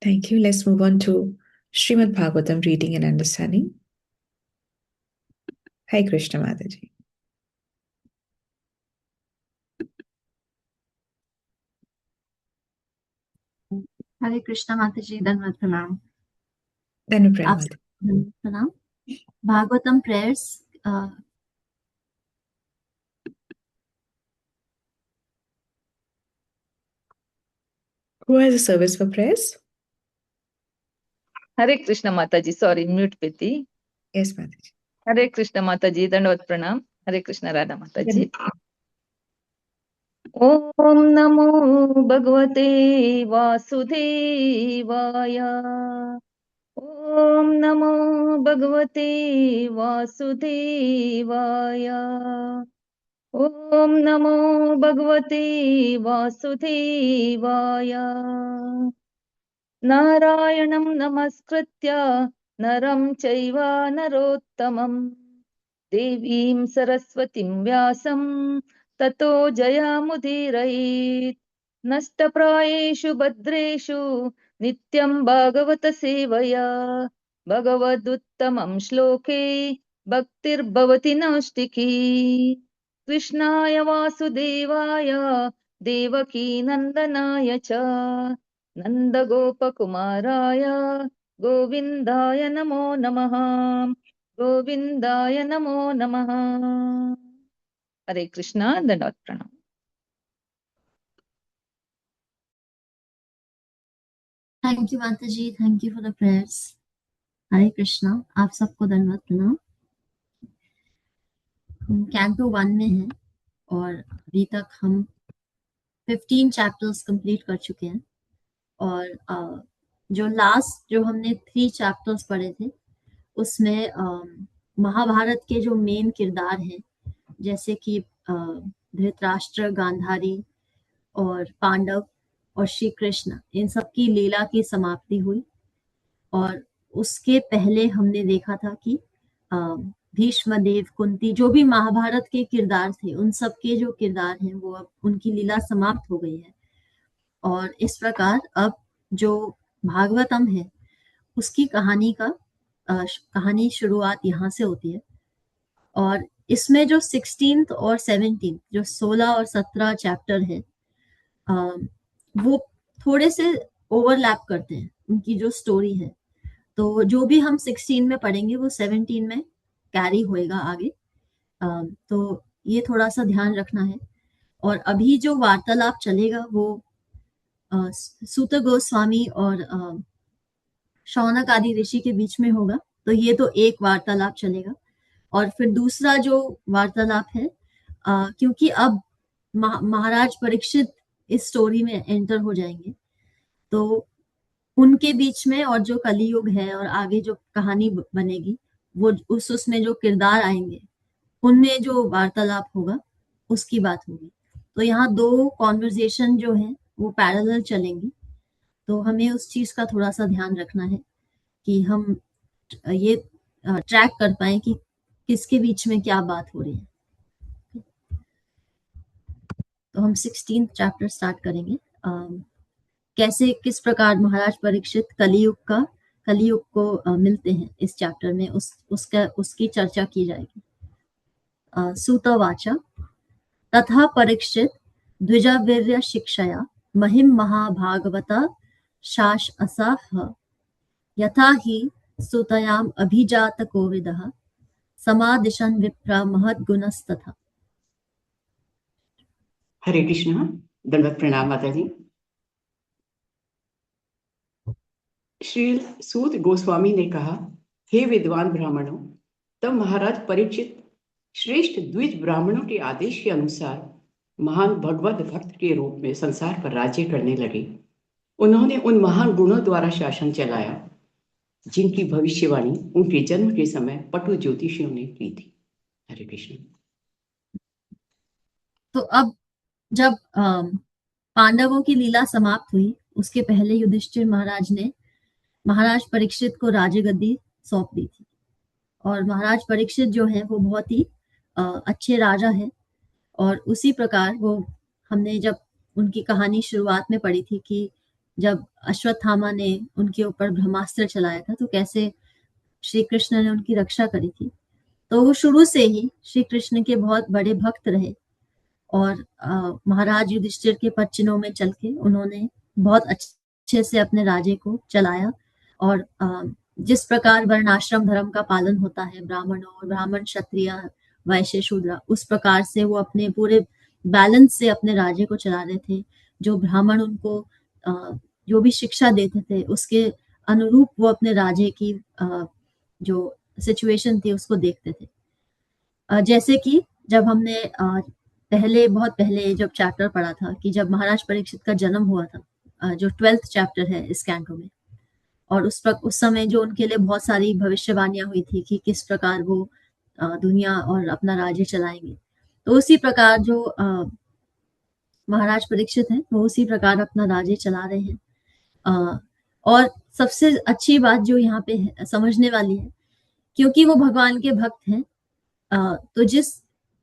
Thank you. Let's move on to Srimad Bhagavatam reading and understanding. Hi, Krishna Mataji. हरे कृष्णा माता जी, धन्यवाद, प्रणाम। Danu Prem आप Mataji. प्रणाम। Bhagavatam prayers. Who has a service for prayers? हरे कृष्ण माता जी, sorry mute पे थी। Yes, Mataji. हरे कृष्ण माता जी, दंडवत प्रणाम। हरे कृष्ण राधा माता जी। ओम नमो भगवते वासुदेवाय। ओम नमो भगवते वासुदेवाय। ओम नमो भगवते वासुदेवाय। नारायणं नमस्कृत्य नरं चैव नरोत्तमं देवीं सरस्वतीं व्यासं ततो जयमुदीरयेत्। नष्टप्रायेषु भद्रेषु नित्यं भागवत सेवया भगवदुत्तमं श्लोके भक्तिर्भवति नौष्टिकी। कृष्णाय वासुदेवाय देवकी नन्दनाय च नन्दगोपकुमाराय गोविन्दाय नमो नमः। गोविन्दाय नमो नमः। हरे कृष्णा, दंडवत प्रणाम। थैंक यू माता जी, thank you for the prayers. Hare Krishna, आप सबको धन्यवाद, प्रणाम। हम कैंटो 1 में हैं और अभी तक हम 15 चैप्टर्स कंप्लीट कर चुके हैं। और जो हमने 3 चैप्टर्स पढ़े थे उसमें महाभारत के जो मेन किरदार हैं, जैसे कि धृतराष्ट्र, गांधारी और पांडव और श्री कृष्ण, इन सब की लीला की समाप्ति हुई। और उसके पहले हमने देखा था कि भीष्म देव, कुंती, जो भी महाभारत के किरदार थे, उन सब के जो किरदार हैं वो अब उनकी लीला समाप्त हो गई है। और इस प्रकार अब जो भागवतम है उसकी कहानी शुरुआत यहाँ से होती है। और इसमें जो 16th और 17th, जो 16 और 17 चैप्टर है, वो थोड़े से ओवरलैप करते हैं, उनकी जो स्टोरी है। तो जो भी हम 16 में पढ़ेंगे वो 17 में कैरी होएगा आगे। तो ये थोड़ा सा ध्यान रखना है। और अभी जो वार्तालाप चलेगा वो सूत गोस्वामी और शौनक आदि ऋषि के बीच में होगा। तो ये तो एक वार्तालाप चलेगा। और फिर दूसरा जो वार्तालाप है, क्योंकि अब महाराज परीक्षित इस स्टोरी में एंटर हो जाएंगे, तो उनके बीच में और जो कलियुग है और आगे जो कहानी बनेगी, वो उसमें जो किरदार आएंगे उनमें जो वार्तालाप होगा उसकी बात होगी। तो यहाँ 2 कॉन्वर्जेशन जो है वो पैरेलल चलेंगी। तो हमें उस चीज का थोड़ा सा ध्यान रखना है कि हम ये ट्रैक कर पाए कि किसके बीच में क्या बात हो रही है। तो हम 16th चैप्टर स्टार्ट करेंगे। कैसे, किस प्रकार महाराज परीक्षित कलियुग को मिलते हैं इस चैप्टर में, उसकी चर्चा की जाएगी। सूतवाचा तथा परीक्षित द्विजावीर्य शिक्षया महिम महाभागवता शास असाह यथा हि सुतयाम अभिजात कोविदः समादिशन् विप्रा महद्गुणस्तथा। हरे कृष्णा, दंडवत प्रणाम माता जी। श्री सूत गोस्वामी ने कहा, हे विद्वान ब्राह्मणों, तब महाराज परीक्षित श्रेष्ठ द्विज ब्राह्मणों के आदेश के अनुसार महान भगवत भक्त के रूप में संसार पर राज्य करने लगे। उन्होंने उन महान गुणों द्वारा शासन चलाया जिनकी भविष्यवाणी उनके जन्म के समय पटु ज्योतिषियों ने की थी। हरे कृष्ण। तो अब जब पांडवों की लीला समाप्त हुई, उसके पहले युधिष्ठिर महाराज ने महाराज परीक्षित को राजगद्दी सौंप दी थी। और महाराज परीक्षित जो है वो बहुत ही अच्छे राजा है। और उसी प्रकार वो, हमने जब उनकी कहानी शुरुआत में पढ़ी थी कि जब अश्वत्थामा ने उनके ऊपर ब्रह्मास्त्र चलाया था तो कैसे श्री कृष्ण ने उनकी रक्षा करी थी। तो वो शुरू से ही श्री कृष्ण के बहुत बड़े भक्त रहे और महाराज युधिष्ठिर के पद में चल के उन्होंने बहुत अच्छे से अपने राज्य को चलाया। और जिस प्रकार वर्णाश्रम धर्म का पालन होता है, ब्राह्मण क्षत्रिय वैश्य शूद्र, उस प्रकार से वो अपने पूरे बैलेंस से अपने राज्य को चला रहे थे। जो ब्राह्मण उनको जो भी शिक्षा देते थे उसके अनुरूप वो अपने राज्य की जो सिचुएशन थी उसको देखते थे। जैसे कि जब हमने बहुत पहले जब चैप्टर पढ़ा था कि जब महाराज परीक्षित का जन्म हुआ था, जो 12th चैप्टर है इस कैंटो में, और उस समय जो उनके लिए बहुत सारी भविष्यवाणियां हुई थी कि किस प्रकार वो दुनिया और अपना राज्य चलाएंगे। तो उसी प्रकार जो महाराज परीक्षित हैं वो उसी प्रकार अपना राज्य चला रहे हैं। और सबसे अच्छी बात जो यहाँ पे समझने वाली है, क्योंकि वो भगवान के भक्त हैं, तो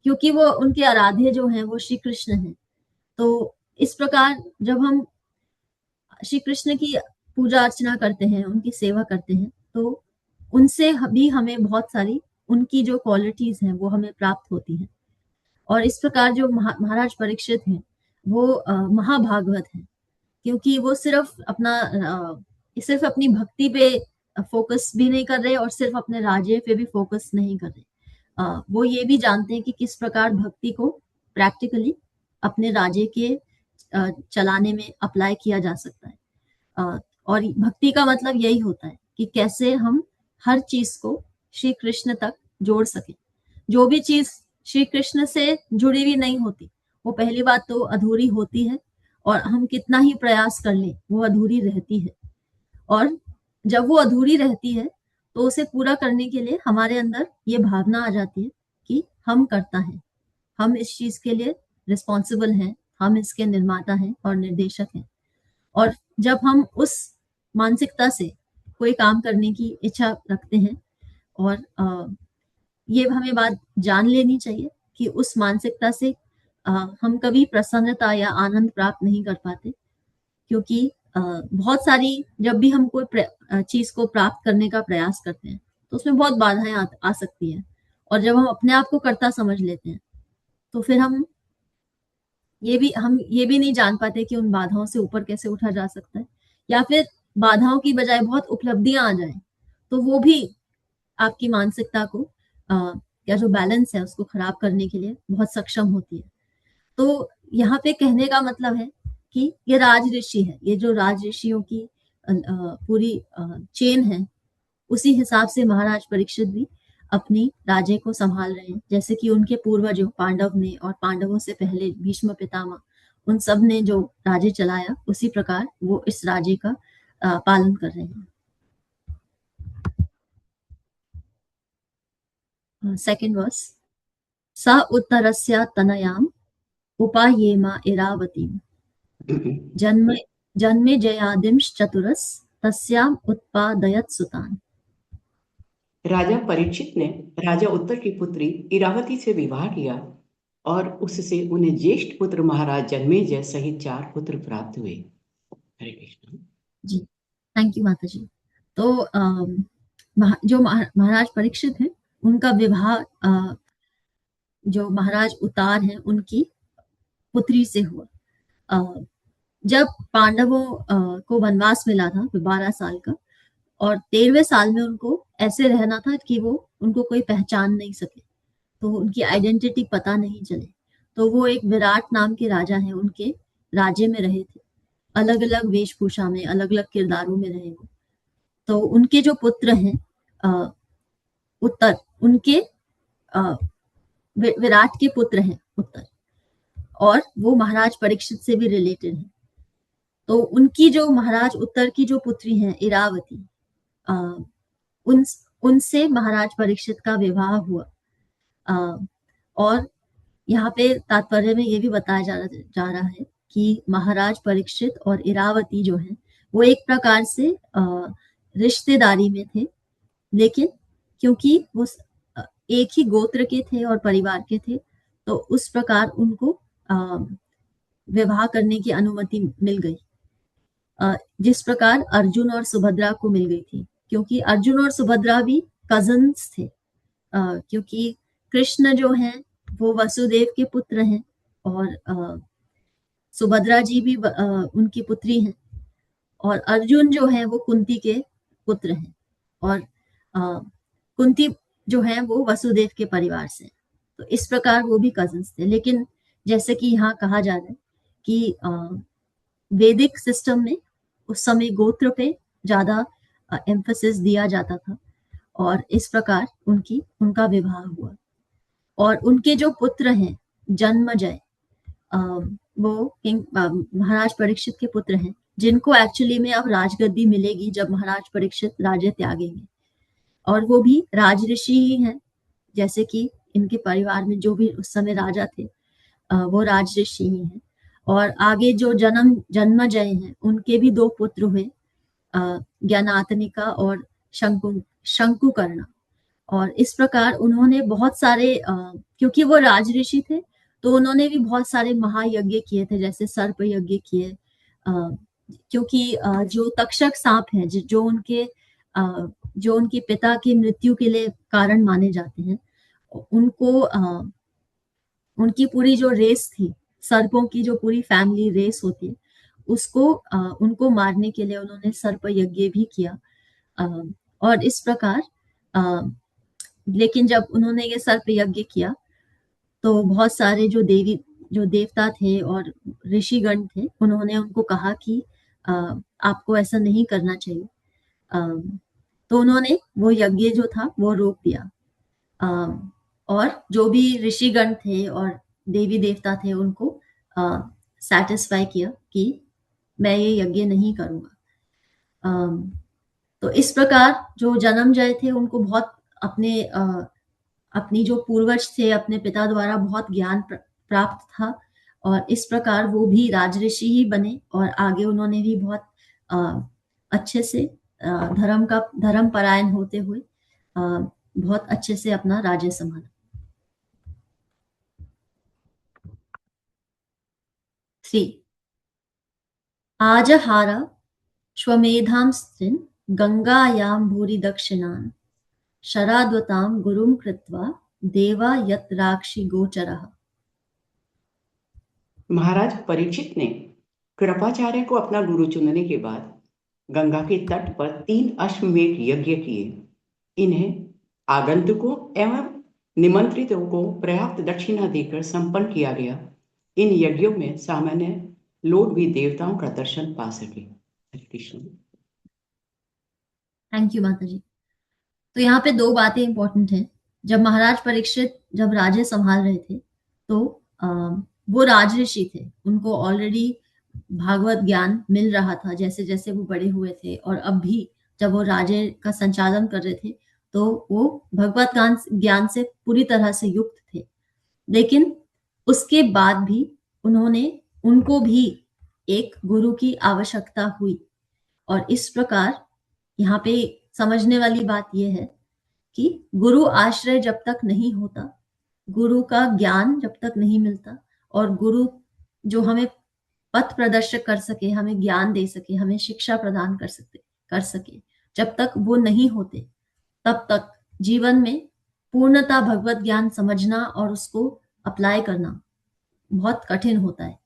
क्योंकि वो उनके आराध्य जो हैं वो श्री कृष्ण हैं, तो इस प्रकार जब हम श्री कृष्ण की पूजा अर्चना करते हैं, उनकी सेवा करते हैं, तो उनसे भी हमें बहुत सारी उनकी जो क्वालिटीज हैं वो हमें प्राप्त होती हैं। और इस प्रकार जो महाराज परीक्षित हैं वो महाभागवत हैं, क्योंकि वो सिर्फ अपनी भक्ति पे फोकस भी नहीं कर रहे और सिर्फ अपने राज्य पे भी फोकस नहीं कर रहे। वो ये भी जानते हैं कि किस प्रकार भक्ति को प्रैक्टिकली अपने राज्य के चलाने में अप्लाई किया जा सकता है। और भक्ति का मतलब यही होता है कि कैसे हम हर चीज को श्री कृष्ण तक जोड़ सके। जो भी चीज श्री कृष्ण से जुड़ी हुई नहीं होती वो पहली बात तो अधूरी होती है, और हम कितना ही प्रयास कर लें वो अधूरी रहती है। और जब वो अधूरी रहती है तो उसे पूरा करने के लिए हमारे अंदर ये भावना आ जाती है कि हम करता है, हम इस चीज के लिए रिस्पॉन्सिबल हैं, हम इसके निर्माता हैं और निर्देशक हैं। और जब हम उस मानसिकता से कोई काम करने की इच्छा रखते हैं, और ये हमें बात जान लेनी चाहिए कि उस मानसिकता से हम कभी प्रसन्नता या आनंद प्राप्त नहीं कर पाते, क्योंकि बहुत सारी जब भी हम कोई चीज को प्राप्त करने का प्रयास करते हैं तो उसमें बहुत बाधाएं आ सकती हैं। और जब हम अपने आप को कर्ता समझ लेते हैं तो फिर हम ये भी नहीं जान पाते कि उन बाधाओं से ऊपर कैसे उठा जा सकता है, या फिर बाधाओं की बजाय बहुत उपलब्धियां आ जाए तो वो भी आपकी मानसिकता को या जो बैलेंस है उसको खराब करने के लिए बहुत सक्षम होती है। तो यहाँ पे कहने का मतलब है कि ये राज ऋषि है, ये जो राज ऋषियों की पूरी चेन है, उसी हिसाब से महाराज परीक्षित भी अपनी राज्य को संभाल रहे हैं। जैसे कि उनके पूर्वजों पांडव ने और पांडवों से पहले भीष्म पितामह, उन सब ने जो राज्य चलाया उसी प्रकार वो इस राज्य का पालन कर रहे हैं। सेकंड वर्स, स उत्तरस्य तनयाम उपायेमा इरावतीम जन्मे जयादिंश चतुरस तस्याम उत्पादयत सुतान। राजा परीक्षित ने राजा उत्तर की पुत्री इरावती से विवाह किया और उससे उन्हें ज्येष्ठ पुत्र महाराज जन्मेजय सहित 4 पुत्र प्राप्त हुए। हरे कृष्ण जी, थैंक यू माता जी। तो जो महाराज परीक्षित हैं उनका विवाह जो महाराज उतार हैं उनकी पुत्री से हुआ। जब पांडवों को वनवास मिला था 12 साल का, और 13वें साल में उनको ऐसे रहना था कि वो उनको कोई पहचान नहीं सके, तो उनकी आइडेंटिटी पता नहीं चले। तो वो एक विराट नाम के राजा हैं, उनके राज्य में रहे थे, अलग अलग वेशभूषा में, अलग अलग किरदारों में रहे वो। तो उनके जो पुत्र हैं उत्तर, उनके विराट के पुत्र हैं उत्तर, और वो महाराज परीक्षित से भी रिलेटेड हैं। तो उनकी जो महाराज उत्तर की जो पुत्री हैं इरावती, उनसे महाराज परीक्षित का विवाह हुआ। और यहाँ पे तात्पर्य में ये भी बताया जा रहा है कि महाराज परीक्षित और इरावती जो है वो एक प्रकार से रिश्तेदारी में थे, लेकिन क्योंकि वो एक ही गोत्र के थे और परिवार के थे, तो उस प्रकार उनको विवाह करने की अनुमति मिल गई। जिस प्रकार अर्जुन और सुभद्रा को मिल गई थी, क्योंकि अर्जुन और सुभद्रा भी कजन्स थे। क्योंकि कृष्ण जो हैं वो वसुदेव के पुत्र हैं और सुभद्रा जी भी उनकी पुत्री हैं, और अर्जुन जो है वो कुंती के पुत्र हैं, और कुंती जो है वो वसुदेव के परिवार से। तो इस प्रकार वो भी कजिन्स थे। लेकिन जैसे कि यहाँ कहा जा रहा है कि वैदिक सिस्टम में उस समय गोत्र पे ज्यादा एम्फेसिस दिया जाता था, और इस प्रकार उनका विवाह हुआ। और उनके जो पुत्र हैं जन्मजय, वो किंग महाराज परीक्षित के पुत्र हैं, जिनको एक्चुअली में अब राजगद्दी मिलेगी जब महाराज परीक्षित राज्य त्यागेंगे, और वो भी राजऋषि ही हैं। जैसे कि इनके परिवार में जो भी उस समय राजा थे वो राजऋषि ही हैं। और आगे जो जन्मजय हैं उनके भी 2 पुत्र हुए, ज्ञानातनिका और शंकुकर्ण। और इस प्रकार उन्होंने बहुत सारे क्योंकि वो राजऋषि थे तो उन्होंने भी बहुत सारे महायज्ञ किए थे, जैसे सर्प यज्ञ किए, क्योंकि जो तक्षक सांप है जो उनके पिता की मृत्यु के लिए कारण माने जाते हैं, उनको उनकी पूरी जो रेस थी, सर्पों की जो पूरी फैमिली रेस होती है, उसको उनको मारने के लिए उन्होंने सर्प यज्ञ भी किया। और इस प्रकार लेकिन जब उन्होंने ये सर्प यज्ञ किया तो बहुत सारे जो देवता थे और ऋषिगण थे, उन्होंने उनको कहा कि आपको ऐसा नहीं करना चाहिए। तो उन्होंने वो यज्ञ जो था वो रोक दिया, और जो भी ऋषिगण थे और देवी देवता थे उनको सैटिस्फाई किया कि मैं ये यज्ञ नहीं करूंगा। तो इस प्रकार जो जन्मजय थे उनको बहुत अपनी जो पूर्वज थे अपने पिता द्वारा बहुत ज्ञान प्राप्त था, और इस प्रकार वो भी राजऋषि ही बने, और आगे उन्होंने भी बहुत अच्छे से धर्म परायण होते हुए बहुत अच्छे से अपना राज्य संभाला। 3 आजहार श्वमेधां स्त्रीन् गंगायां भूरि दक्षिणान् शराद्वतां गुरुं कृत्वा देवा यत्राक्षि गोचरः। महाराज परीक्षित ने कृपाचार्य को अपना गुरु चुनने के बाद गंगा के तट पर 3 अश्वमेध यज्ञ किए। इन्हें आगंतुकों एवं निमंत्रितों को पर्याप्त दक्षिणा देकर संपन्न किया गया। इन यज्ञों में सामान्य लोग भी देवताओं का दर्शन पा सके। कृष्ण। थैंक यू माता जी। तो यहाँ पे 2 बातें इंपॉर्टेंट हैं। जब महाराज परीक्षित जब राज्य संभाल रहे थे तो वो राजऋषि थे, उनको ऑलरेडी भागवत ज्ञान मिल रहा था जैसे जैसे वो बड़े हुए थे, और अब भी जब वो राज्य का संचालन कर रहे थे तो वो भगवत ज्ञान से पूरी तरह से युक्त थे। लेकिन उसके बाद भी उनको भी एक गुरु की आवश्यकता हुई, और इस प्रकार यहाँ पे समझने वाली बात यह है कि गुरु आश्रय जब तक नहीं होता, गुरु का ज्ञान जब तक नहीं मिलता, और गुरु जो हमें पथ प्रदर्शक कर सके, हमें ज्ञान दे सके, हमें शिक्षा प्रदान कर सके, जब तक वो नहीं होते तब तक जीवन में पूर्णता भगवत ज्ञान समझना और उसको अप्लाई करना बहुत कठिन होता है।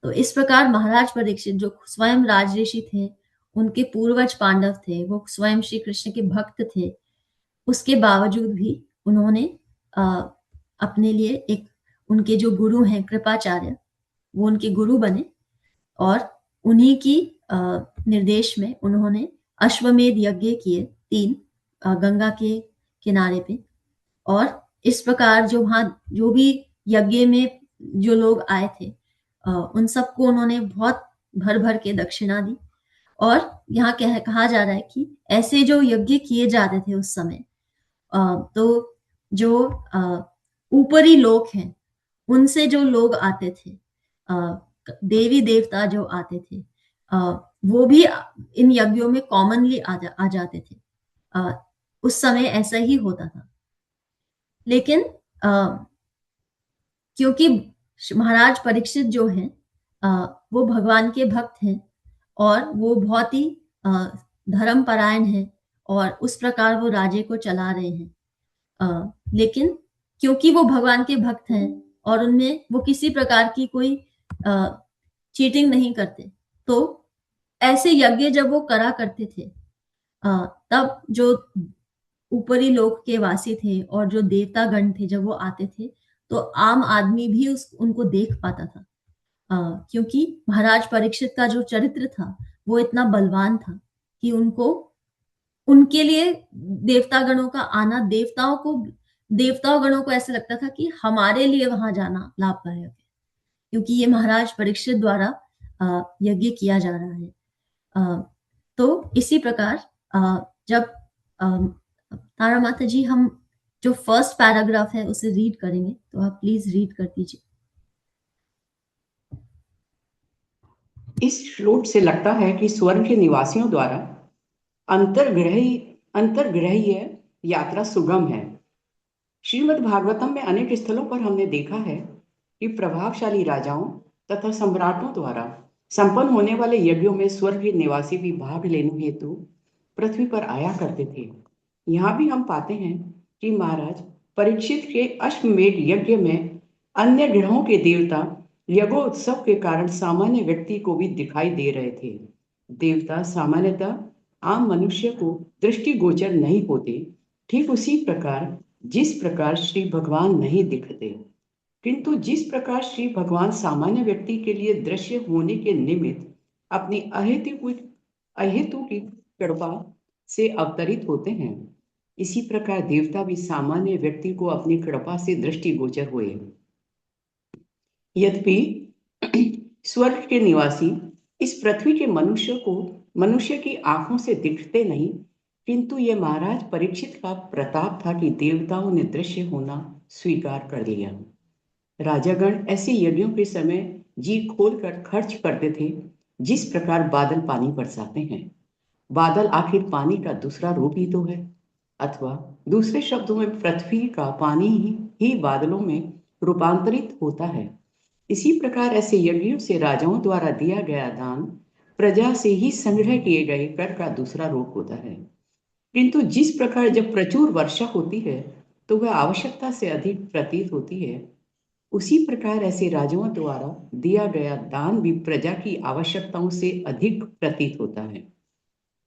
तो इस प्रकार महाराज परीक्षित जो स्वयं राजऋषि थे, उनके पूर्वज पांडव थे, वो स्वयं श्री कृष्ण के भक्त थे, उसके बावजूद भी उन्होंने अपने लिए एक उनके जो गुरु हैं कृपाचार्य, वो उनके गुरु बने, और उन्हीं की निर्देश में उन्होंने अश्वमेध यज्ञ किए 3 गंगा के किनारे पे। और इस प्रकार जो भी यज्ञ में जो लोग आए थे उन सबको उन्होंने बहुत भर भर के दक्षिणा दी। और यहाँ कहा जा रहा है कि ऐसे जो यज्ञ किए जाते थे उस समय, तो जो ऊपरी लोक हैं उनसे जो लोग आते थे, देवी देवता जो आते थे, वो भी इन यज्ञों में कॉमनली आ जाते थे। उस समय ऐसा ही होता था। लेकिन क्योंकि महाराज परीक्षित जो हैं वो भगवान के भक्त हैं, और वो बहुत ही धर्मपरायण है और उस प्रकार वो राज्य को चला रहे हैं। लेकिन क्योंकि वो भगवान के भक्त हैं और उनमें वो किसी प्रकार की कोई चीटिंग नहीं करते, तो ऐसे यज्ञ जब वो करा करते थे तब जो ऊपरी लोक के वासी थे और जो देवता गण थे, जब वो आते थे तो आम आदमी भी उनको देख पाता था, क्योंकि महाराज परीक्षित का जो चरित्र था वो इतना बलवान था कि उनके लिए देवता गणों का आना, देवताओं गणों को ऐसा लगता था कि हमारे लिए वहां जाना लाभदायक है, क्योंकि ये महाराज परीक्षित द्वारा यज्ञ किया जा रहा है। तो इसी प्रकार जब तारा माता जी, हम जो फर्स्ट पैराग्राफ है उसे रीड करेंगे, तो आप प्लीज रीड कर दीजिए। इस श्लोक से लगता है कि स्वर्ग के निवासियों द्वारा अंतर्ग्रहीय यात्रा सुगम है। श्रीमद् भागवतम में अनेक स्थलों पर हमने देखा है कि प्रभावशाली राजाओं तथा सम्राटों द्वारा संपन्न होने वाले यज्ञों में स्वर्ग के निवासी भी भाग लेने हेतु पृथ्वी पर आया करते थे। यहाँ भी हम पाते हैं कि महाराज परीक्षित के अश्वमेध यज्ञ में अन्य ग्रहों के देवता यज्ञोत्सव के कारण सामान्य व्यक्ति को भी दिखाई दे रहे थे। देवता सामान्यतः आम मनुष्य को दृष्टिगोचर नहीं होते, ठीक उसी प्रकार जिस प्रकार श्री भगवान नहीं दिखते, किंतु जिस प्रकार श्री भगवान सामान्य व्यक्ति के लिए दृश्य होने के निमित्त अपनी अहेतु की कृपा से अवतरित होते हैं, इसी प्रकार देवता भी सामान्य व्यक्ति को अपनी कृपा से दृष्टिगोचर हुए। यद्यपि स्वर्ग के निवासी इस पृथ्वी के मनुष्य की आंखों से दिखते नहीं, किंतु यह महाराज परीक्षित का प्रताप था कि देवताओं ने दृश्य होना स्वीकार कर लिया। राजागण ऐसे यज्ञों के समय जी खोलकर खर्च करते थे, जिस प्रकार बादल पानी बरसाते हैं। बादल आखिर पानी का दूसरा रूप ही तो है, अथवा दूसरे शब्दों में पृथ्वी का पानी ही बादलों में रूपांतरित होता है। इसी प्रकार ऐसे यज्ञों से राजाओं द्वारा दिया गया दान प्रजा से ही संग्रह किए गए कर का दूसरा रूप होता है। किंतु जिस प्रकार जब प्रचुर वर्षा होती है तो वह आवश्यकता से अधिक प्रतीत होती है, उसी प्रकार ऐसे राजाओं द्वारा दिया गया दान भी प्रजा की आवश्यकताओं से अधिक प्रतीत होता है।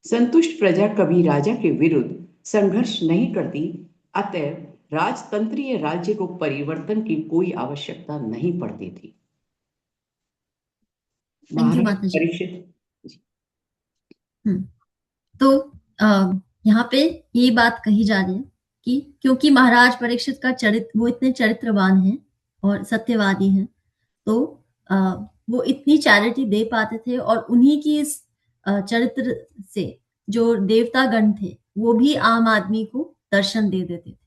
संतुष्ट प्रजा कभी राजा के विरुद्ध संघर्ष नहीं करती, अतएव राजतंत्रीय राज्य को परिवर्तन की कोई आवश्यकता नहीं पड़ती थी। माता जी। परीक्षित तो यहाँ पे ये बात कही जा रही है कि क्योंकि महाराज परीक्षित का चरित्र, वो इतने चरित्रवान हैं और सत्यवादी हैं, तो वो इतनी चैरिटी दे पाते थे और उन्हीं की इस चरित्र से जो देवता गण थे वो भी आम आदमी को दर्शन दे देते थे।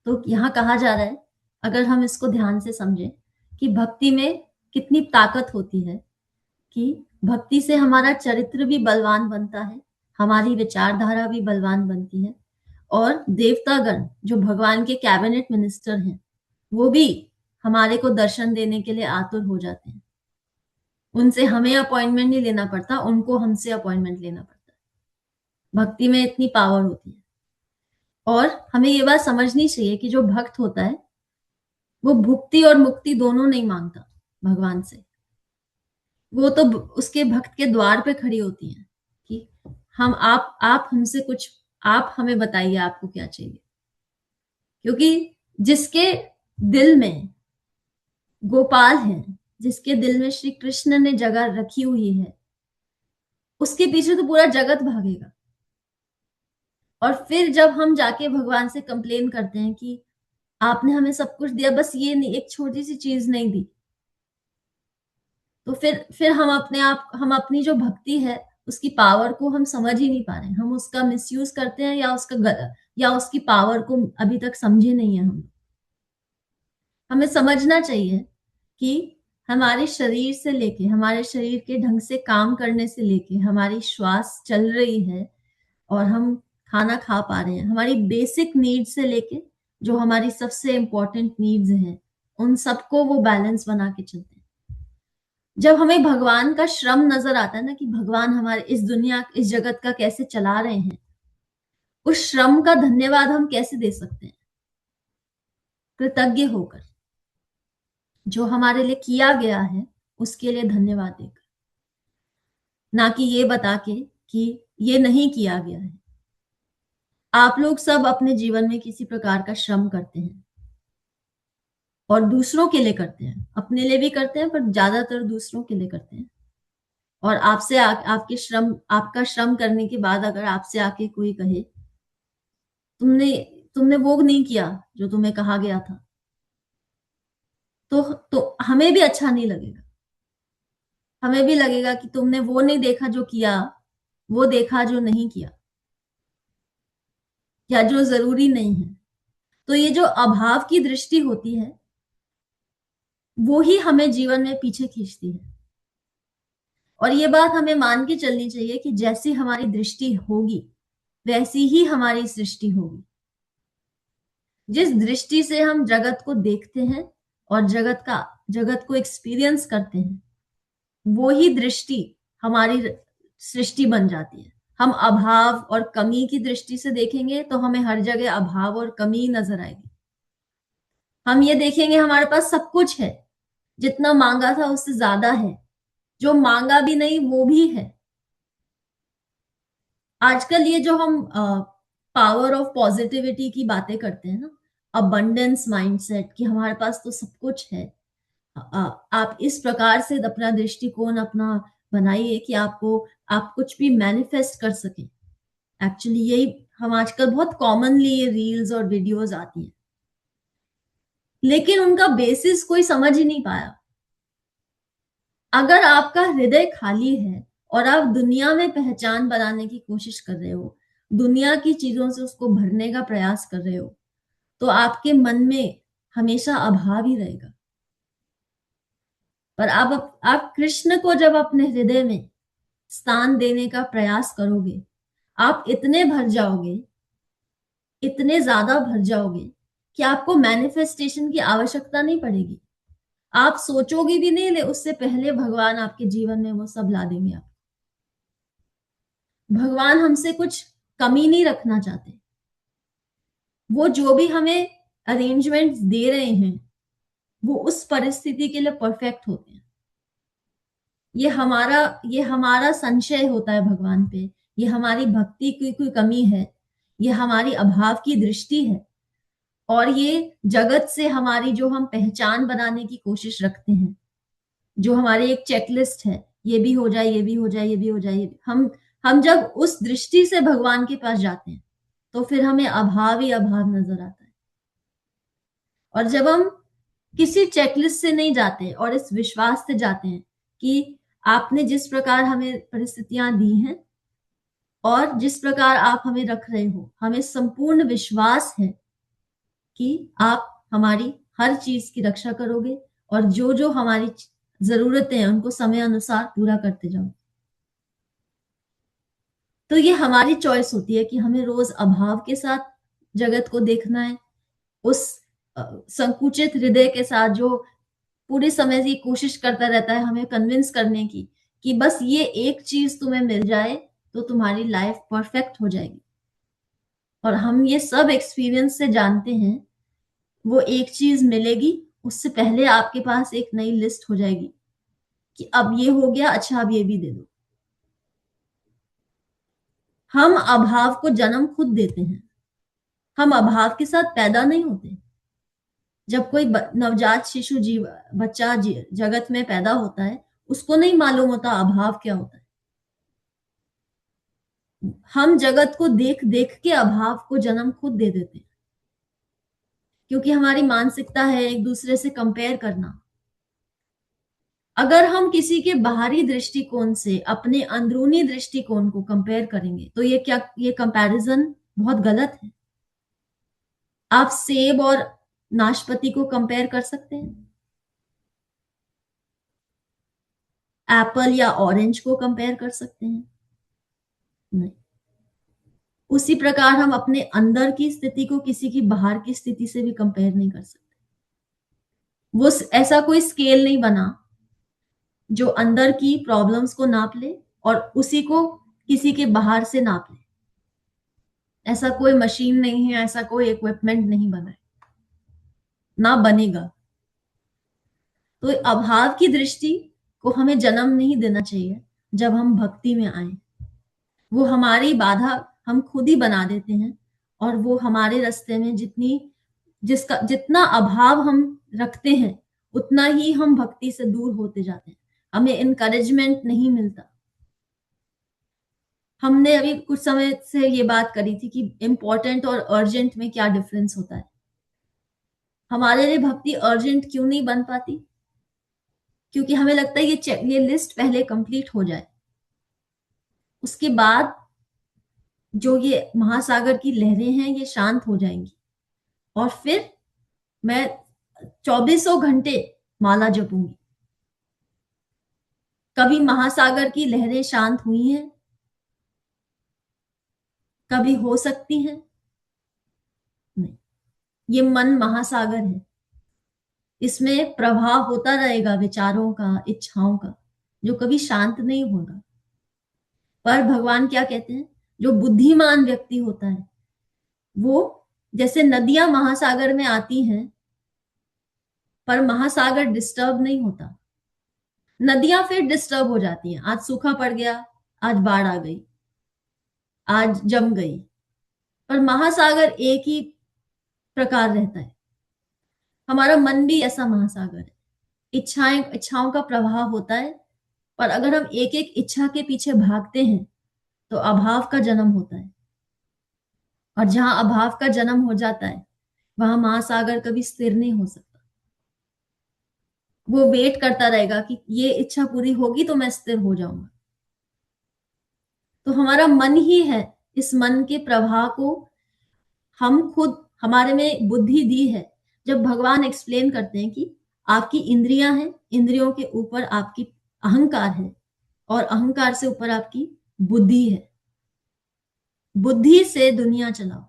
तो यहाँ कहा जा रहा है, अगर हम इसको ध्यान से समझें, कि भक्ति में कितनी ताकत होती है, कि भक्ति से हमारा चरित्र भी बलवान बनता है, हमारी विचारधारा भी बलवान बनती है, और देवतागण जो भगवान के कैबिनेट मिनिस्टर हैं वो भी हमारे को दर्शन देने के लिए आतुर हो जाते हैं। उनसे हमें अपॉइंटमेंट नहीं लेना पड़ता, उनको हमसे अपॉइंटमेंट लेना पड़ता है। भक्ति में इतनी पावर होती है। और हमें ये बात समझनी चाहिए कि जो भक्त होता है वो भुक्ति और मुक्ति दोनों नहीं मांगता भगवान से, वो तो उसके भक्त के द्वार पे खड़ी होती हैं कि आप हमसे कुछ, आप हमें बताइए आपको क्या चाहिए। क्योंकि जिसके दिल में गोपाल है, जिसके दिल में श्री कृष्ण ने जगह रखी हुई है, उसके पीछे तो पूरा जगत भागेगा। और फिर जब हम जाके भगवान से कंप्लेन करते हैं कि आपने हमें सब कुछ दिया, बस ये नहीं, एक छोटी सी चीज नहीं दी, तो फिर हम अपनी जो भक्ति है उसकी पावर को हम समझ ही नहीं पा रहे हैं। हम उसका मिसयूज करते हैं या उसकी पावर को अभी तक समझे नहीं है। हमें समझना चाहिए कि हमारे शरीर से लेके, हमारे शरीर के ढंग से काम करने से लेके, हमारी श्वास चल रही है और हम खाना खा पा रहे हैं, हमारी बेसिक नीड्स से लेके जो हमारी सबसे इंपॉर्टेंट नीड्स हैं, उन सबको वो बैलेंस बना के चलते हैं। जब हमें भगवान का श्रम नजर आता है ना, कि भगवान हमारे इस दुनिया, इस जगत का कैसे चला रहे हैं, उस श्रम का धन्यवाद हम कैसे दे सकते हैं? कृतज्ञ होकर, जो हमारे लिए किया गया है उसके लिए धन्यवाद देकर, ना कि ये बता के कि ये नहीं किया गया है। आप लोग सब अपने जीवन में किसी प्रकार का श्रम करते हैं और दूसरों के लिए करते हैं, अपने लिए भी करते हैं, पर ज्यादातर दूसरों के लिए करते हैं। और आपका श्रम करने के बाद अगर आपसे आके कोई कहे तुमने तुमने वो नहीं किया जो तुम्हें कहा गया था, तो हमें भी अच्छा नहीं लगेगा। हमें भी लगेगा कि तुमने वो नहीं देखा जो किया, वो देखा जो नहीं किया, या जो जरूरी नहीं है। तो ये जो अभाव की दृष्टि होती है, वो ही हमें जीवन में पीछे खींचती है। और ये बात हमें मान के चलनी चाहिए कि जैसी हमारी दृष्टि होगी वैसी ही हमारी सृष्टि होगी। जिस दृष्टि से हम जगत को देखते हैं और जगत को एक्सपीरियंस करते हैं, वो ही दृष्टि हमारी सृष्टि बन जाती है। हम अभाव और कमी की दृष्टि से देखेंगे तो हमें हर जगह अभाव और कमी नजर आएगी। हम ये देखेंगे हमारे पास सब कुछ है, जितना मांगा था उससे ज्यादा है, जो मांगा भी नहीं वो भी है। आजकल ये जो हम पावर ऑफ पॉजिटिविटी की बातें करते हैं ना, अबंडेंस माइंडसेट, कि हमारे पास तो सब कुछ है, आप इस प्रकार से अपना दृष्टिकोण अपना बनाइए कि आप कुछ भी मैनिफेस्ट कर सके। एक्चुअली यही हम आजकल बहुत कॉमनली ये रील्स और वीडियोस आती हैं, लेकिन उनका बेसिस कोई समझ ही नहीं पाया। अगर आपका हृदय खाली है और आप दुनिया में पहचान बनाने की कोशिश कर रहे हो, दुनिया की चीजों से उसको भरने का प्रयास कर रहे हो, तो आपके मन में हमेशा अभाव ही रहेगा। पर आप कृष्ण को जब अपने हृदय में स्थान देने का प्रयास करोगे, आप इतने भर जाओगे, इतने ज्यादा भर जाओगे कि आपको मैनिफेस्टेशन की आवश्यकता नहीं पड़ेगी। आप सोचोगे भी नहीं, ले उससे पहले भगवान आपके जीवन में वो सब ला देंगे। आप भगवान हमसे कुछ कमी नहीं रखना चाहते। वो जो भी हमें अरेंजमेंट्स दे रहे हैं वो उस परिस्थिति के लिए परफेक्ट होते हैं। ये हमारा संशय होता है भगवान पे, ये हमारी भक्ति की कोई कमी है, ये हमारी अभाव की दृष्टि है, और ये जगत से हमारी जो हम पहचान बनाने की कोशिश रखते हैं, जो हमारी एक चेकलिस्ट है, ये भी हो जाए, ये भी हो जाए, ये भी हो जाए। हम जब उस दृष्टि से भगवान के पास जाते हैं तो फिर हमें अभाव ही अभाव नजर आता है। और जब हम किसी चेकलिस्ट से नहीं जाते और इस विश्वास से जाते हैं कि आपने जिस प्रकार हमें परिस्थितियां दी हैं और जिस प्रकार आप हमें रख रहे हो, हमें संपूर्ण विश्वास है कि आप हमारी हर चीज की रक्षा करोगे और जो जो हमारी जरूरतें हैं उनको समय अनुसार पूरा करते जाओ। तो ये हमारी चॉइस होती है कि हमें रोज अभाव के साथ जगत को देखना है, उस संकुचित हृदय के साथ जो पूरे समय से कोशिश करता रहता है हमें कन्विंस करने की कि बस ये एक चीज तुम्हें मिल जाए तो तुम्हारी लाइफ परफेक्ट हो जाएगी। और हम ये सब एक्सपीरियंस से जानते हैं, वो एक चीज मिलेगी उससे पहले आपके पास एक नई लिस्ट हो जाएगी कि अब ये हो गया, अच्छा अब ये भी दे दो। हम अभाव को जन्म खुद देते हैं, हम अभाव के साथ पैदा नहीं होते। जब कोई नवजात शिशु बच्चा जगत में पैदा होता है, उसको नहीं मालूम होता अभाव क्या होता है। हम जगत को देख देख के अभाव को जन्म खुद दे देते हैं, क्योंकि हमारी मानसिकता है एक दूसरे से कंपेयर करना। अगर हम किसी के बाहरी दृष्टिकोण से अपने अंदरूनी दृष्टिकोण को कंपेयर करेंगे तो ये कंपैरिजन बहुत गलत है। आप सेब और नाशपाती को कंपेयर कर सकते हैं, एप्पल या ऑरेंज को कंपेयर कर सकते हैं? नहीं। उसी प्रकार हम अपने अंदर की स्थिति को किसी की बाहर की स्थिति से भी कंपेयर नहीं कर सकते। वो ऐसा कोई स्केल नहीं बना जो अंदर की प्रॉब्लम्स को नाप ले और उसी को किसी के बाहर से नाप ले। ऐसा कोई मशीन नहीं है, ऐसा कोई इक्विपमेंट नहीं बना है, ना बनेगा। तो अभाव की दृष्टि को हमें जन्म नहीं देना चाहिए जब हम भक्ति में आए। वो हमारी बाधा हम खुद ही बना देते हैं, और वो हमारे रास्ते में जितना अभाव हम रखते हैं उतना ही हम भक्ति से दूर होते जाते हैं। हमें इनकरेजमेंट नहीं मिलता। हमने अभी कुछ समय से ये बात करी थी कि इम्पोर्टेंट और अर्जेंट में क्या डिफरेंस होता है। हमारे लिए भक्ति अर्जेंट क्यों नहीं बन पाती? क्योंकि हमें लगता है ये लिस्ट पहले कंप्लीट हो जाए, उसके बाद जो ये महासागर की लहरें हैं ये शांत हो जाएंगी, और फिर मैं 24 घंटे माला जपूंगी। कभी महासागर की लहरें शांत हुई हैं? कभी हो सकती हैं? नहीं। ये मन महासागर है, इसमें प्रवाह होता रहेगा विचारों का, इच्छाओं का, जो कभी शांत नहीं होगा। पर भगवान क्या कहते हैं? जो बुद्धिमान व्यक्ति होता है वो, जैसे नदियां महासागर में आती हैं पर महासागर डिस्टर्ब नहीं होता। नदियां फिर डिस्टर्ब हो जाती हैं, आज सूखा पड़ गया, आज बाढ़ आ गई, आज जम गई, पर महासागर एक ही प्रकार रहता है। हमारा मन भी ऐसा महासागर है, इच्छाओं का प्रवाह होता है, पर अगर हम एक एक इच्छा के पीछे भागते हैं तो अभाव का जन्म होता है, और जहां अभाव का जन्म हो जाता है वहां महासागर कभी स्थिर नहीं हो सकता। वो वेट करता रहेगा कि ये इच्छा पूरी होगी तो मैं स्थिर हो जाऊंगा। तो हमारा मन ही है, इस मन के प्रवाह को हम खुद, हमारे में बुद्धि दी है। जब भगवान एक्सप्लेन करते हैं कि आपकी इंद्रियां हैं, इंद्रियों के ऊपर आपकी अहंकार है, और अहंकार से ऊपर आपकी बुद्धि है। बुद्धि से दुनिया चलाओ।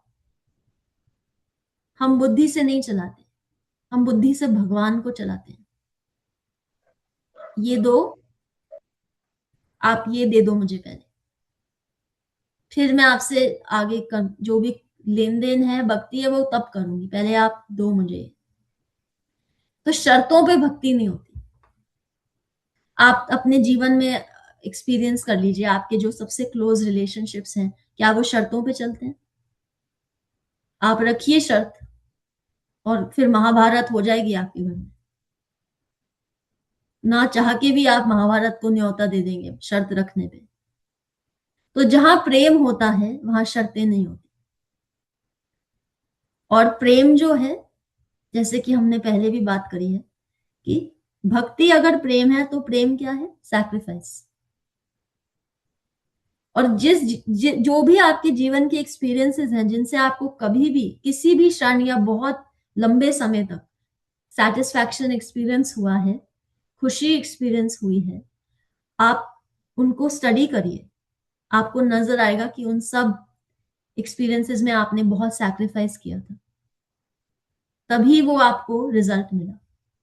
हम बुद्धि से नहीं चलाते, हम बुद्धि से भगवान को चलाते हैं। ये दो, आप ये दे दो मुझे पहले, फिर मैं आपसे आगे जो भी लेन देन है, भक्ति है, वो तब करूंगी, पहले आप दो मुझे। तो शर्तों पे भक्ति नहीं होती। आप अपने जीवन में एक्सपीरियंस कर लीजिए, आपके जो सबसे क्लोज रिलेशनशिप्स हैं, क्या वो शर्तों पे चलते हैं? आप रखिए शर्त, और फिर महाभारत हो जाएगी आपके घर में। ना चाह के भी आप महाभारत को न्योता दे देंगे शर्त रखने पे। तो जहां प्रेम होता है वहां शर्तें नहीं होती। और प्रेम जो है, जैसे कि हमने पहले भी बात करी है कि भक्ति अगर प्रेम है तो प्रेम क्या है? सैक्रिफाइस। और जो भी आपके जीवन के एक्सपीरियंसेस हैं, जिनसे आपको कभी भी किसी भी क्षण या बहुत लंबे समय तक सेटिस्फैक्शन एक्सपीरियंस हुआ है, खुशी एक्सपीरियंस हुई है, आप उनको स्टडी करिए। आपको नजर आएगा कि उन सब एक्सपीरियंसेस में आपने बहुत सैक्रिफाइस किया था, तभी वो आपको रिजल्ट मिला।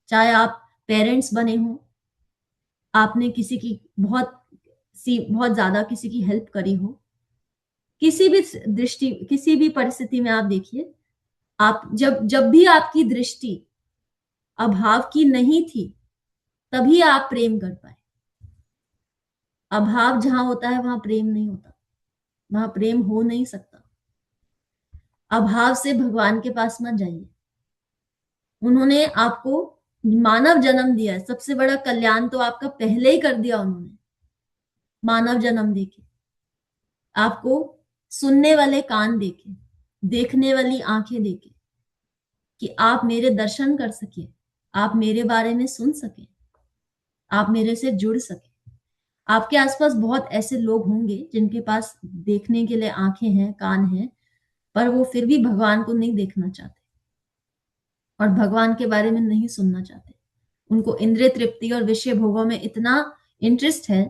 चाहे आप पेरेंट्स बने हो, आपने किसी की बहुत ज्यादा किसी की हेल्प करी हो, किसी भी परिस्थिति में आप देखिए, आप जब भी आपकी दृष्टि अभाव की नहीं थी, तभी आप प्रेम कर पाए। अभाव जहां होता है वहां प्रेम नहीं होता, वहां प्रेम हो नहीं सकता। अभाव से भगवान के पास मत जाइए। उन्होंने आपको मानव जन्म दिया है, सबसे बड़ा कल्याण तो आपका पहले ही कर दिया उन्होंने, मानव जन्म देके। आपको सुनने वाले कान देके, देखने वाली आंखें देके, कि आप मेरे दर्शन कर सके, आप मेरे बारे में सुन सके, आप मेरे से जुड़ सके। आपके आसपास बहुत ऐसे लोग होंगे जिनके पास देखने के लिए आंखें हैं, कान हैं, पर वो फिर भी भगवान को नहीं देखना चाहते और भगवान के बारे में नहीं सुनना चाहते। उनको इंद्रिय तृप्ति और विषय भोगों में इतना इंटरेस्ट है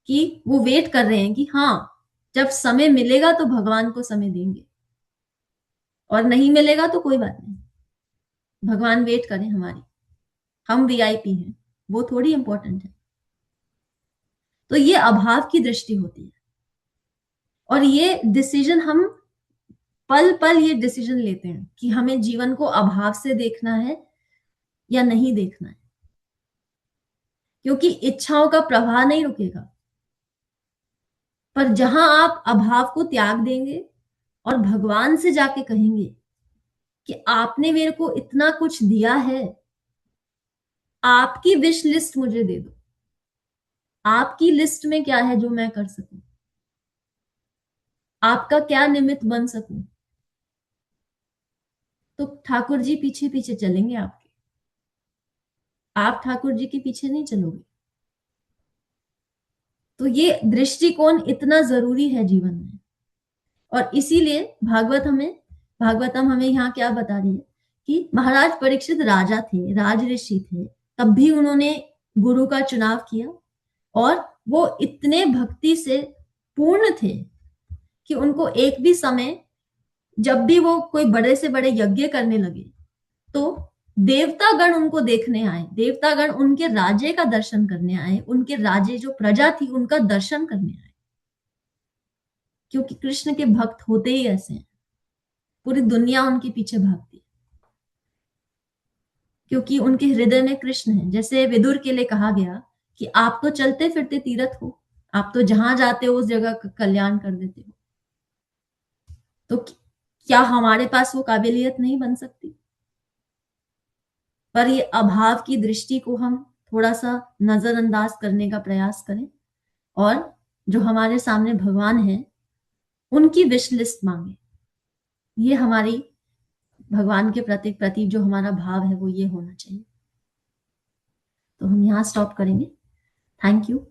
कि वो वेट कर रहे हैं कि हाँ, जब समय मिलेगा तो भगवान को समय देंगे, और नहीं मिलेगा तो कोई बात नहीं, भगवान वेट करें हमारी। हम वीआईपी हैं, वो थोड़ी इंपॉर्टेंट है। तो ये अभाव की दृष्टि होती है। और ये डिसीजन हम पल पल ये डिसीजन लेते हैं कि हमें जीवन को अभाव से देखना है या नहीं देखना है, क्योंकि इच्छाओं का प्रवाह नहीं रुकेगा। पर जहां आप अभाव को त्याग देंगे और भगवान से जाके कहेंगे कि आपने मेरे को इतना कुछ दिया है, आपकी विश लिस्ट मुझे दे दो, आपकी लिस्ट में क्या है जो मैं कर सकूं, आपका क्या निमित्त बन सकूं, तो ठाकुर जी पीछे पीछे चलेंगे आपके। आप ठाकुर जी के पीछे नहीं चलोगे। तो ये दृष्टिकोण इतना जरूरी है जीवन में। और इसीलिए भागवतम हमें यहाँ क्या बता रही है कि महाराज परीक्षित राजा थे, राज ऋषि थे, तब भी उन्होंने गुरु का चुनाव किया और वो इतने भक्ति से पूर्ण थे कि उनको एक भी समय, जब भी वो कोई बड़े से बड़े यज्ञ करने लगे तो देवतागण उनको देखने आए, देवतागण उनके राज्य का दर्शन करने आए, उनके राज्य जो प्रजा थी उनका दर्शन करने आए, क्योंकि कृष्ण के भक्त होते ही ऐसे हैं। पूरी दुनिया उनके पीछे भागती है क्योंकि उनके हृदय में कृष्ण है। जैसे विदुर के लिए कहा गया कि आप तो चलते फिरते तीर्थ हो, आप तो जहां जाते हो उस जगह का कल्याण कर देते हो, तो क्या हमारे पास वो काबिलियत नहीं बन सकती? पर ये अभाव की दृष्टि को हम थोड़ा सा नजरअंदाज करने का प्रयास करें और जो हमारे सामने भगवान है उनकी विश लिस्ट मांगे। ये हमारी भगवान के प्रति जो हमारा भाव है वो ये होना चाहिए। तो हम यहाँ स्टॉप करेंगे। Thank you.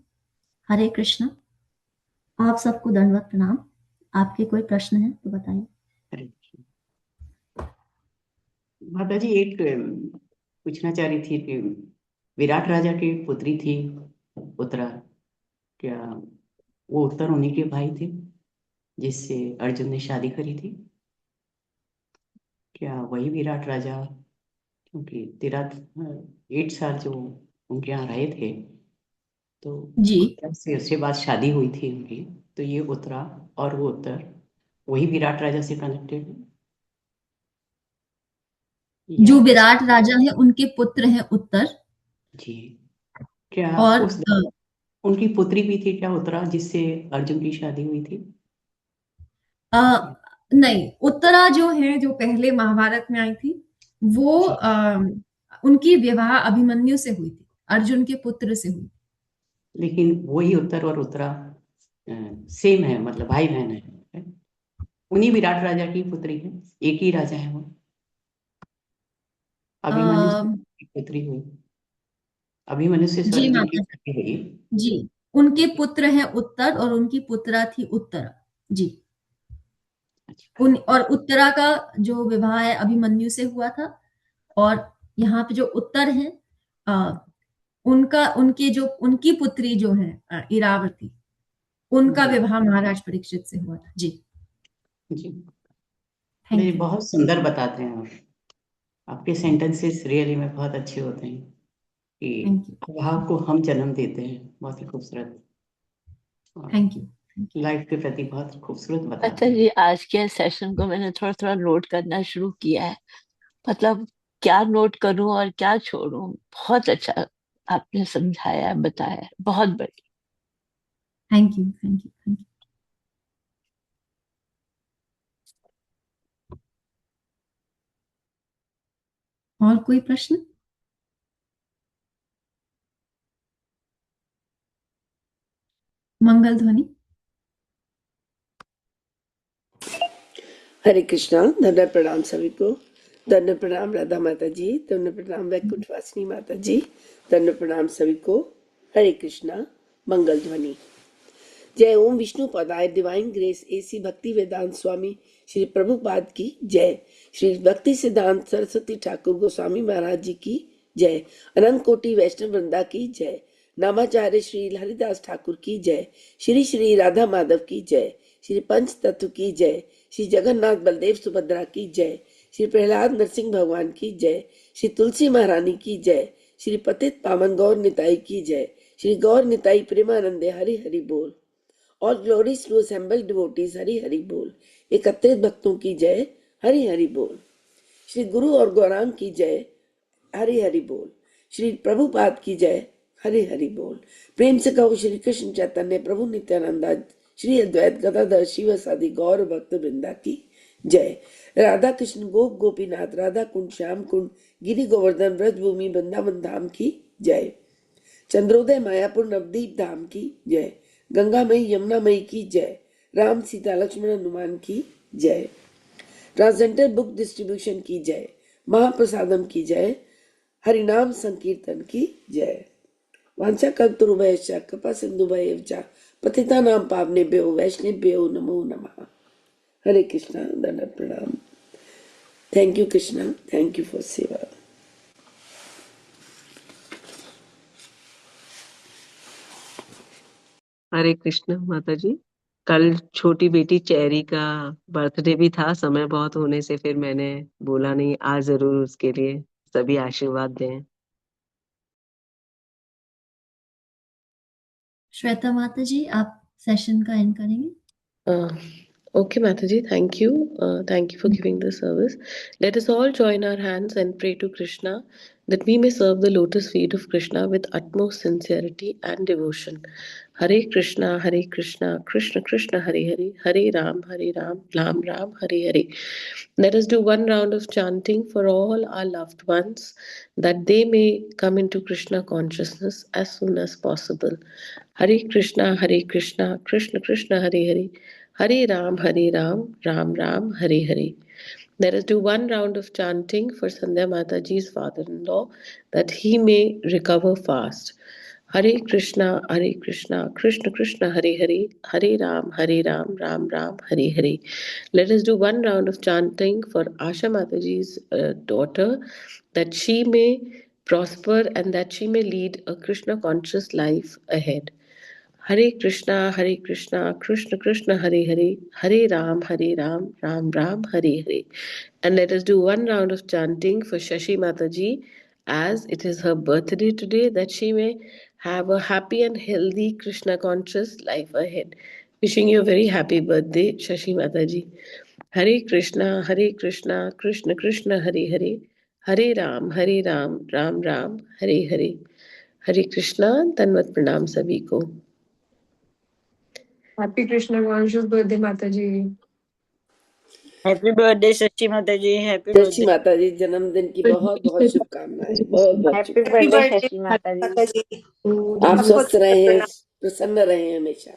हरे कृष्णा। आप सबको दंडवत प्रणाम। आपके कोई प्रश्न है तो बताइए। हरे कृष्ण। माता जी एक पूछना चाह रही थी कि विराट राजा की पुत्री थी उत्तरा, क्या वो उत्तर उन्हीं के भाई थे जिससे अर्जुन ने शादी करी थी? क्या वही विराट राजा? क्योंकि 8 साल जो उनके यहाँ रहे थे तो जी उत्तर से उसके बाद शादी हुई थी उनकी, तो ये उत्तरा और वो उत्तर वही विराट राजा से कनेक्टेड है जो या? विराट राजा है उनके पुत्र हैं उत्तर। जी। क्या और उस उनकी पुत्री भी थी क्या उत्तरा जिससे अर्जुन की शादी हुई थी? नहीं, उत्तरा जो है जो पहले महाभारत में आई थी वो उनकी विवाह अभिमन्यु से हुई थी, अर्जुन के पुत्र से हुई। लेकिन वही उत्तर और उत्तरा सेम है, मतलब भाई बहन है। उन्हीं विराट राजा की पुत्री है, एक ही राजा है वो। अभिमन्यु से पुत्री हुई, अभिमन्यु से जी अर्जुन की माता शादी हुई। जी, उनके पुत्र हैं उत्तर और उनकी पुत्रा थी उत्तरा। जी। और उत्तरा का जो विवाह है अभिमन्यु से हुआ था। और यहाँ पे जो उत्तर है उनकी पुत्री जो है इरावती, उनका विवाह महाराज परीक्षित से हुआ था। जी जी। थैंक ये यू। बहुत सुंदर बताते हैं आप। आपके सेंटेंसेस रियली में बहुत अच्छे होते हैं कि थैंक यू। अभाव को हम जन्म देते हैं। बहुत ही खूबसूरत, थैंक यू। लाइफ के प्रति बहुत खूबसूरत बताते अच्छा हैं। जी, आज के सेशन को मैंने थोड़ा थोड़ा नोट करना शुरू किया है। मतलब क्या नोट करूं और क्या छोड़ूं, बहुत अच्छा आपने समझाया, बताया, बहुत बढ़िया। Thank you. Thank you. Thank you. और कोई प्रश्न? मंगल ध्वनि। हरे कृष्णा। धन्य प्रणाम सभी को। धन्य प्रणाम राधा माता जी, धन्य प्रणाम वैकुंठ वासिनी माता जी, धन्य प्रणाम सभी को। हरे कृष्णा। मंगल ध्वनि। जय ओम विष्णु पदाय डिवाइन ग्रेस एसी भक्ति वेदांत स्वामी श्री प्रभुपाद की जय। श्री भक्ति सिद्धांत सरस्वती ठाकुर गोस्वामी महाराज जी की जय। अनंत कोटि वैष्णव वृंदा की जय। नामाचार्य श्री हरिदास ठाकुर की जय। श्री श्री राधा माधव की जय। श्री पंच तत्व की जय। श्री जगन्नाथ बलदेव सुभद्रा की जय। श्री प्रहलाद नरसिंह भगवान की जय। श्री तुलसी महारानी की जय। श्री पतित पावन गौर निताई की जय। श्री गौर निताई प्रेमानंदे हरि हरि बोल। All glories to assembled devotees Hari Hari बोल। एकत्रित भक्तों की जय हरि हरि बोल। श्री गुरु और गौरांग की जय हरि हरि बोल। श्री प्रभुपाद की जय हरि हरि बोल। प्रेम से कहो श्री कृष्ण चैतन्य प्रभु नित्यानंदा श्री अद्वैत गदाधर शिवसादि गौर भक्त वृंदा की जय। राधा कृष्ण गोप गोपीनाथ राधा कुंड श्याम कुंड गिरि गोवर्धन ब्रज भूमि वृंदावन धाम की जय। चंद्रोदय मायापुर नवदीप धाम की जय। गंगा मई यमुना मई की जय। राम सीता लक्ष्मण हनुमान की जय। ट्रांसजेंडर बुक डिस्ट्रीब्यूशन की जय। महाप्रसादम की जय। हरिनाम संकीर्तन की जय। वांछा कल्पतरुभ्यश्च कृपा सिंधुभ्यश्च पतितानां पावनेभ्यो वैष्णवेभ्यो नमो नमः। हरे कृष्णा, दंडवत प्रणाम। Thank you Krishna, thank you for सेवा। हरे कृष्ण माता जी। कल छोटी बेटी चेरी का बर्थडे भी था, समय बहुत होने से फिर मैंने बोला नहीं, आज जरूर उसके लिए सभी आशीर्वाद दें। श्वेता माता जी, आप सेशन का एंड करेंगे। Okay, Mataji, thank you. Thank you for giving the service. Let us all join our hands and pray to Krishna that we may serve the lotus feet of Krishna with utmost sincerity and devotion. Hare Krishna, Krishna Krishna, Hare Hare, Hare Ram, Ram Ram, Hare Hare. Let us do one round of chanting for all our loved ones that they may come into Krishna consciousness as soon as possible. Hare Krishna, Krishna Krishna, Hare Hare. Hare Ram, Ram Ram, Hare Hare. Let us do one round of chanting for Sandhya Mataji's father-in-law that he may recover fast. Hare Krishna, Krishna Krishna, Hare Hare. Hare Ram, Ram Ram, Hare Hare. Let us do one round of chanting for Asha Mataji's daughter that she may prosper and that she may lead a Krishna conscious life ahead. Hare Krishna, Krishna Krishna, Hare Hare. Hare Ram, Ram Ram, Hare Hare. And let us do one round of chanting for Shashi Mataji as it is her birthday today, that she may have a happy and healthy Krishna conscious life ahead. Wishing you a very happy birthday, Shashi Mataji. Hare Krishna, Krishna Krishna, Hare Hare. Hare Ram, Ram Ram, Hare Hare. Hare Krishna, धन्यवाद प्रणाम सभी को। Happy Krishna conscious birthday माता जी। Happy birthday Shashi माता जी। Happy Shashi birthday माता जी जन्मदिन की बहुत बहुत शुभकामनाएं, बहुत बहुत हैप्पी शुभकामनाएं। बर्थडे शशि माता जी। आप स्वस्थ रहे, प्रसन्न रहे हमेशा।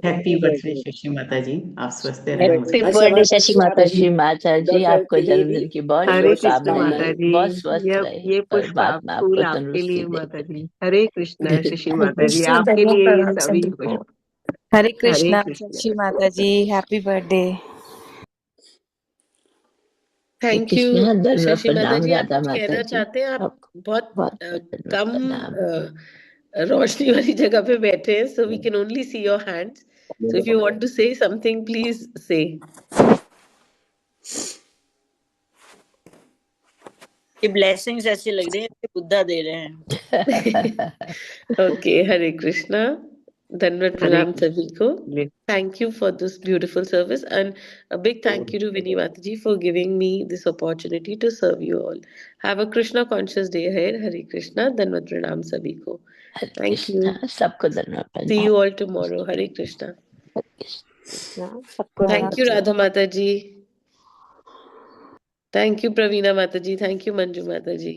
हैप्पी बर्थडे शशि माता जी, आप स्वस्थ रहें हैप्पी हमेशा। आशा बर्थडे माता शशि जी, माता आपकी जी। माता जी, डॉटर आपको के लिए भी जन्मदिन की बहुत हरे बहुत कृष्ण शुभकामनाएं, माता शुभकामनाएं। जी। बहुत स्वस्थ ये रहे, ये पुष्प आप परमात्मा फूल आपको आपके लिए तंदुरुस्ती माता दे। जी। हरे कृष्ण शशि माता जी, कृष्ण आपके धन्यवाद लिए ये प्रणाम सभी सभी को। पुष्प। हरे हरे कृष्णा कृष्ण। शशि माता जी, happy birthday. Hare thank you Krishna, धन्यवाद शशि माता प्रणाम जी। आप राधा कुछ माता कहना जी। चाहते हैं? आप आपको बहुत बहुत धन्यवाद कम प्रणाम। रोशनी वाली जगह पे बैठे हैं, so we can only see your hands. So if you want to say something, please say. ये ब्लेसिंग्स ऐसी लग रही है कि बुद्धा दे रहे हैं। Okay, Hare Krishna. धन्यवाद हरे प्रणाम सभी को। Krishna. Thank you for this beautiful service and a big thank you to Vinny Mataji for giving me this opportunity to serve you all. Have a Krishna conscious day ahead. Hare Krishna. धन्यवाद प्रणाम सभी को। हरे Thank you. Krishna, सबको धन्यवाद See प्रणाम। you all tomorrow. Hare Krishna. हरे कृष्ण। सबको Thank you Radha Mataji. Thank you Pravina Mataji. Thank you Manju Mataji.